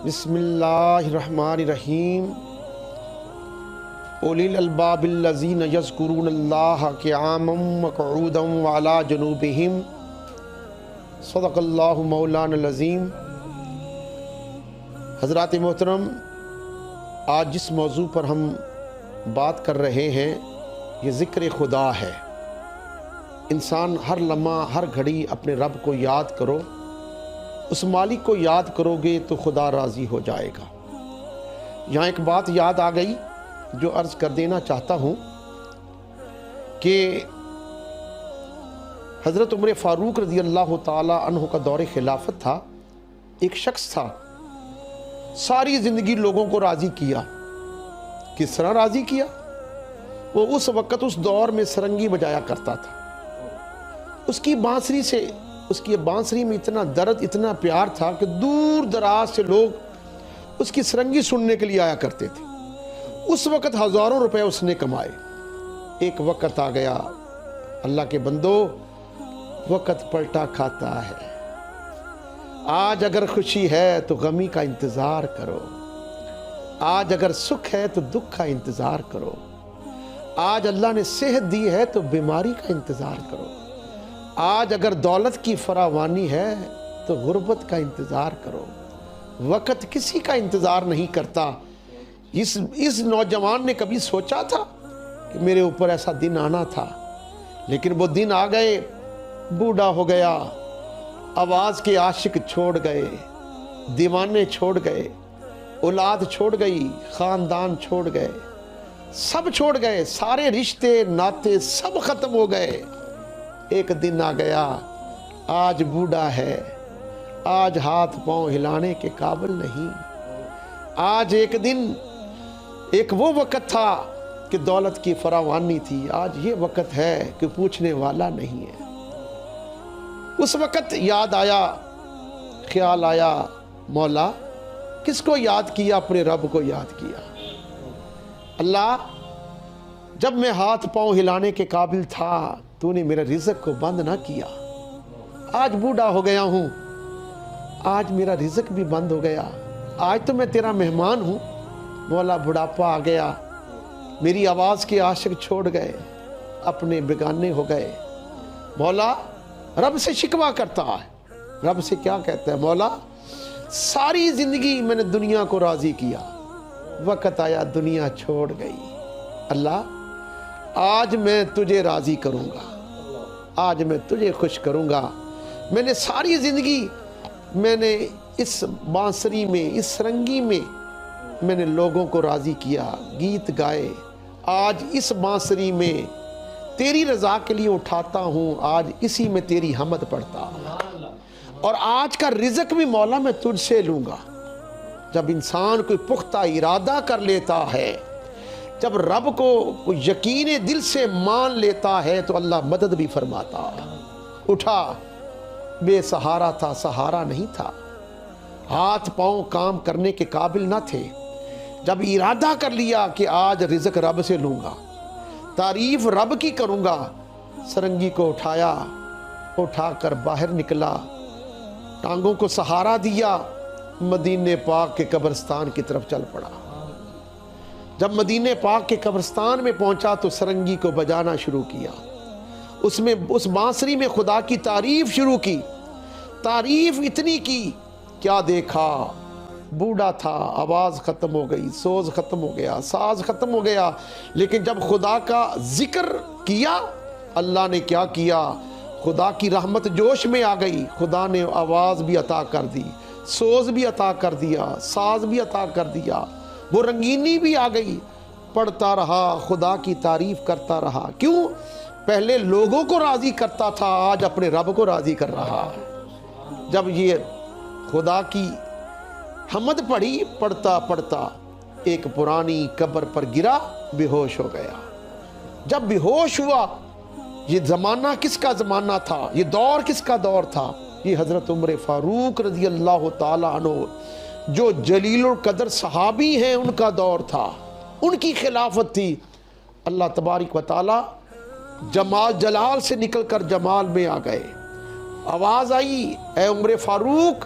بسم اللہ الرحمن الرحیم اولی الالباب الذین یذکرون اللہ قیاما وقعودا وعلی جنوبہم صدق اللہ مولانا العظیم۔ حضرات محترم، آج جس موضوع پر ہم بات کر رہے ہیں یہ ذکر خدا ہے۔ انسان ہر لمحہ ہر گھڑی اپنے رب کو یاد کرو، اس مالک کو یاد کرو گے تو خدا راضی ہو جائے گا۔ یہاں ایک بات یاد آ گئی جو عرض کر دینا چاہتا ہوں کہ حضرت عمر فاروق رضی اللہ تعالی عنہ کا دور خلافت تھا۔ ایک شخص تھا، ساری زندگی لوگوں کو راضی کیا۔ کس طرح راضی کیا؟ وہ اس وقت اس دور میں سرنگی بجایا کرتا تھا۔ اس کی بانسری میں اتنا درد، اتنا پیار تھا کہ دور دراز سے لوگ اس کی سرنگی سننے کے لیے آیا کرتے تھے۔ اس وقت ہزاروں روپے اس نے کمائے۔ ایک وقت آ گیا، اللہ کے بندو، وقت پلٹا کھاتا ہے۔ آج اگر خوشی ہے تو غمی کا انتظار کرو، آج اگر سکھ ہے تو دکھ کا انتظار کرو، آج اللہ نے صحت دی ہے تو بیماری کا انتظار کرو، آج اگر دولت کی فراوانی ہے تو غربت کا انتظار کرو۔ وقت کسی کا انتظار نہیں کرتا۔ اس نوجوان نے کبھی سوچا تھا کہ میرے اوپر ایسا دن آنا تھا؟ لیکن وہ دن آ گئے، بوڑھا ہو گیا، آواز کے عاشق چھوڑ گئے، دیوانے چھوڑ گئے، اولاد چھوڑ گئی، خاندان چھوڑ گئے، سب چھوڑ گئے، سارے رشتے ناتے سب ختم ہو گئے۔ ایک دن آ گیا، آج بوڑھا ہے، آج ہاتھ پاؤں ہلانے کے قابل نہیں۔ آج ایک دن، ایک وہ وقت تھا کہ دولت کی فراوانی تھی، آج یہ وقت ہے کہ پوچھنے والا نہیں ہے۔ اس وقت یاد آیا، خیال آیا، مولا کس کو یاد کیا؟ اپنے رب کو یاد کیا۔ اللہ، جب میں ہاتھ پاؤں ہلانے کے قابل تھا تو نے میرا رزق کو بند نہ کیا۔ آج بوڑھا ہو گیا ہوں، آج میرا رزق بھی بند ہو گیا۔ آج تو میں تیرا مہمان ہوں، مولا بڑھاپا آ گیا، میری آواز کے عاشق چھوڑ گئے، اپنے بیگانے ہو گئے۔ مولا رب سے شکوہ کرتا ہے، رب سے کیا کہتا ہے؟ مولا ساری زندگی میں نے دنیا کو راضی کیا، وقت آیا دنیا چھوڑ گئی۔ اللہ آج میں تجھے راضی کروں گا، آج میں تجھے خوش کروں گا۔ میں نے ساری زندگی میں نے اس بانسری میں، اس سرنگی میں نے لوگوں کو راضی کیا، گیت گائے۔ آج اس بانسری میں تیری رضا کے لیے اٹھاتا ہوں، آج اسی میں تیری حمد پڑھتا ہوں۔ اور آج کا رزق بھی مولا میں تجھ سے لوں گا۔ جب انسان کوئی پختہ ارادہ کر لیتا ہے، جب رب کو یقین دل سے مان لیتا ہے تو اللہ مدد بھی فرماتا ہے۔ اٹھا، بے سہارا تھا، سہارا نہیں تھا، ہاتھ پاؤں کام کرنے کے قابل نہ تھے۔ جب ارادہ کر لیا کہ آج رزق رب سے لوں گا، تعریف رب کی کروں گا، سرنگی کو اٹھایا، اٹھا کر باہر نکلا، ٹانگوں کو سہارا دیا، مدینے پاک کے قبرستان کی طرف چل پڑا۔ جب مدینے پاک کے قبرستان میں پہنچا تو سرنگی کو بجانا شروع کیا، اس بانسری میں خدا کی تعریف شروع کی۔ تعریف اتنی کی، کیا دیکھا؟ بوڑھا تھا، آواز ختم ہو گئی، سوز ختم ہو گیا، ساز ختم ہو گیا۔ لیکن جب خدا کا ذکر کیا، اللہ نے کیا کیا؟ خدا کی رحمت جوش میں آ گئی، خدا نے آواز بھی عطا کر دی، سوز بھی عطا کر دیا، ساز بھی عطا کر دیا، وہ رنگینی بھی آ گئی۔ پڑھتا رہا، خدا کی تعریف کرتا رہا۔ کیوں؟ پہلے لوگوں کو راضی کرتا تھا، آج اپنے رب کو راضی کر رہا۔ جب یہ خدا کی حمد پڑھی، پڑھتا پڑھتا ایک پرانی قبر پر گرا، بے ہوش ہو گیا۔ جب بے ہوش ہوا، یہ زمانہ کس کا زمانہ تھا؟ یہ دور کس کا دور تھا؟ یہ حضرت عمر فاروق رضی اللہ تعالی عنہ، جو جلیل القدر صحابی ہیں، ان کا دور تھا، ان کی خلافت تھی۔ اللہ تبارک و تعالی جمال جلال سے نکل کر جمال میں آ گئے۔ آواز آئی، اے عمر فاروق،